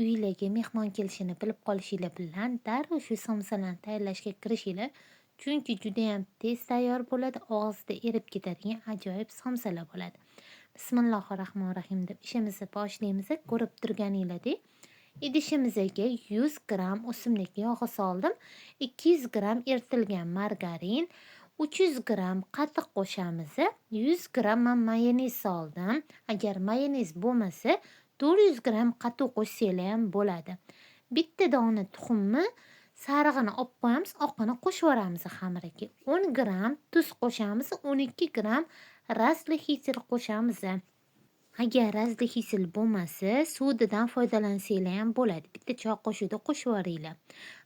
uylarga mehmon kelishini bilib qolishinglar bilan darrov shu somsalarni tayyorlashga kirishinglar. Chunki judayam tez tayyor bo'ladi, og'izda erib ketadigan ajoyib somsalar bo'ladi. Bismillahirrohmanirrohim deb ishimizni boshlaymiz. Ko'rib turganinglardek, idishimizga 100 gram o'simlik yog'i soldim, 200 gram eritilgan margarin, 300 gram qatiq qo'shamiz, 100 gram mayonez soldim. Agar mayonez bo'lmasa 400 gram qatiq qo'shsanglar ham bo'ladi. Bitta dona tuxumni sarig'ini olib qo'yamiz, oqini qo'shib yuboramiz xamiriga. 10 gram tuz qo'shamiz, 12 gram razlixisil qo'shamiz. Agar razlixisil bo'lmasa, sodidan foydalansanglar ham bo'ladi. Bitta choy qoshiqda qo'shib yuboringlar.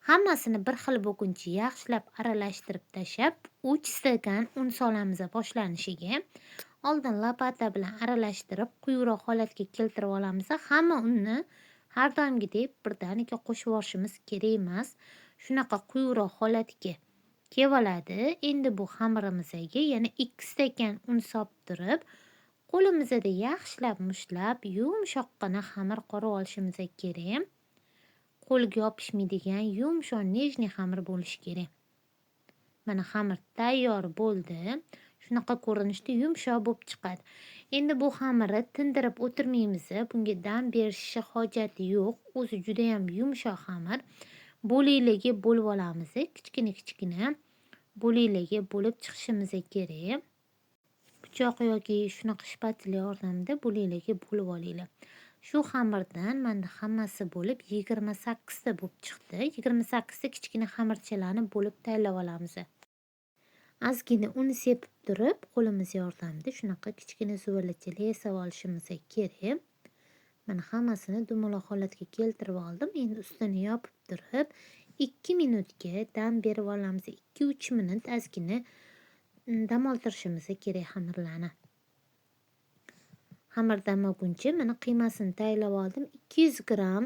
Hammasini bir xil bo'lguncha yaxshilab aralashtirib tashlab, 3 stakan un solamiz boshlanishiga. Oldin lopata bilan aralashtirib, quyuqroq holatga keltirib olamiz. Hamma unni har doimgidek birdaniga qo'shib yuborishimiz kerak emas. Shunaqa quyuqroq holatga kelib oladi. Endi bu xamirimizga yana 2 stakan un solib turib, qo'limizda yaxshilab mushlab, yumshoqqina xamir qorib olishimiz kerak. Qo'lga yopishmaydigan yumshoq, nejniy xamir bo'lishi kerak. Mana xamir tayyor bo'ldi. Shunaqa ko'rinishda yumshoq bo'lib chiqadi. Endi bu xamirni tindirib o'tirmaymiz. Bunga dam berishi hojati yo'q. O'zi juda ham yumshoq xamir. Bo'laklarga bo'lib olamiz. Kichkina bo'laklarga bo'lib chiqishimiz kerak. Pichoq yoki shunaqa shpatula yordamida bo'laklarga bo'lib olinglar. Shu xamirdan menda hammasi bo'lib 28 ta bo'lib chiqdi. 28 ta kichkina xamirchalarni bo'lib tayyorlab olamiz. Ozgina un sepib turib, qo'limiz yordamida shunaqa kichkina zuvalachalar yasab olishimiz kerak. Mana hammasini dumaloq holatga keltirib oldim. Endi ustini yopib turib, 2 minutga dam berib olamiz. 2-3 minut ozgina dam oltirishimiz kerak xamirlarni. Xamir damaguncha mana qiymasini tayyorlab oldim. 200 gram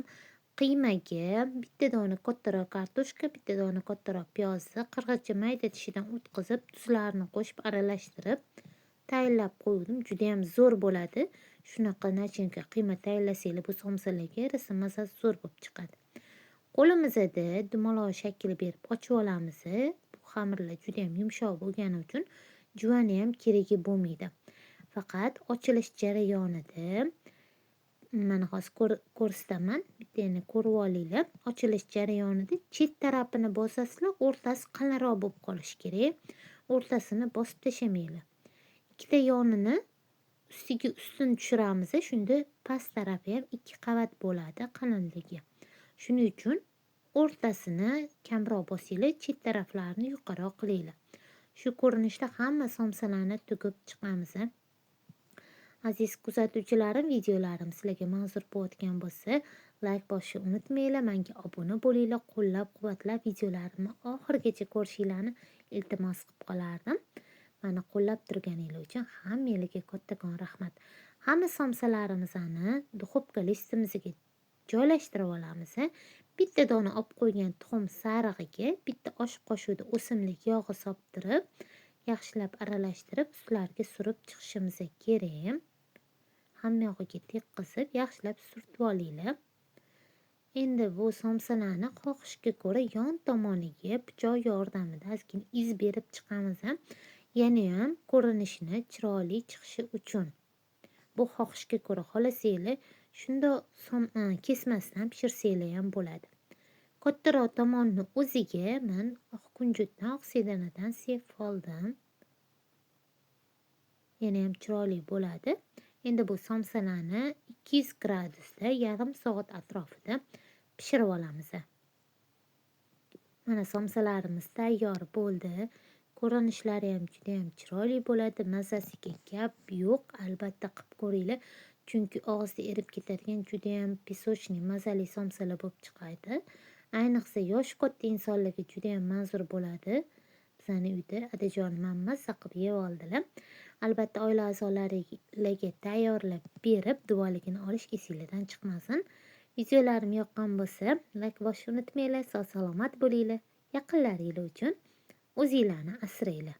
qiymaga bitta dona kattaroq kartoshka, bitta dona kattaroq piyozni qirg'ichcha mayda tishidan o'tkazib, tuzlarini qo'shib aralashtirib tayyorlab qo'ydim. Juda ham zo'r bo'ladi. Shunaqa nachinka qiyma tayyorlasanglar bu somsalarga rosa mazasi zo'r bo'lib chiqadi. Qo'limizda dumaloq shakl berib ochib olamiz. Bu xamirlar juda ham yumshoq bo'lgani uchun juvani ham keragi bo'lmaydi. Faqat ochilish jarayonida mana hozir ko'rsataman. Bittani ko'rib olinglar. Ochilish jarayonida chet tarafini bosasizlar, o'rtasi qalinroq bo'lib qolishi kerak. O'rtasini bosib tashamanglar. Ikkita yonini ustiga ustini tushiramiz. Shunda past tarafi ham 2 qavat bo'ladi qalinligi. Shuning uchun o'rtasini kamroq bosinglar, chet taraflarini yuqoriroq qilinglar. Shu ko'rinishda hamma somsalarni tugib chiqamiz. Aziz kuzatuvchilarim, videolarim sizlarga manzur bo'layotgan bo'lsa, like bosishni unutmanglar, menga obuna bo'linglar, qo'llab-quvvatlab videolarimni oxirigacha ko'rishinglarni iltimos qilib qolardim. Meni qo'llab turganinglar uchun hammangizga kattakon rahmat. Hamma somsalarimizni duxovka listimizga joylashtirib olamiz. Bitta dona olib qo'ygan tuxum sarig'iga bitta osh qoshiqda o'simlik yog'i solib turib, yaxshilab aralashtirib, ustiga surib chiqishimiz kerak. Hamma yog'iga tekkizib, yaxshilab surtib olinglar. Endi bu somsalarni xohishga ko'ra yon tomoniga pichoq yordamida ozgina iz berib chiqamiz. Yana ham ko'rinishini chiroyli chiqishi uchun. Bu xohishga ko'ra xohlasanglar, shunda kesmasdan pishirsanglar ham bo'ladi. Kattaroq tomonni o'ziga men oq kunjutdan, oq sedanadan sepib oldim. Yana ham chiroyli bo'ladi. Endi bu somsalarni 200 gradusda yarim soat atrofida pishirib olamiz. Mana somsalarimiz tayyor bo'ldi. Ko'rinishlari ham juda ham chiroyli bo'ladi. Mazasiga gap yo'q, albatta qilib ko'ringlar. Chunki og'izda erib ketadigan juda ham pisochniy mazali somsalar bo'lib chiqadi. Ayniqsa yosh katta insonlarga juda ham manzur bo'ladi. Bizning uyda adajonim ham mazza qilib yeb oldilar. Albatta oila a'zolariga tayyorlab berib, duoligini olish esingizdan chiqmasin. Videolarim yoqqan bo'lsa, like bosishni unutmanglar. Sog' salomat bo'linglar. Yaqinlaringiz uchun o'zingizlarni asranglar.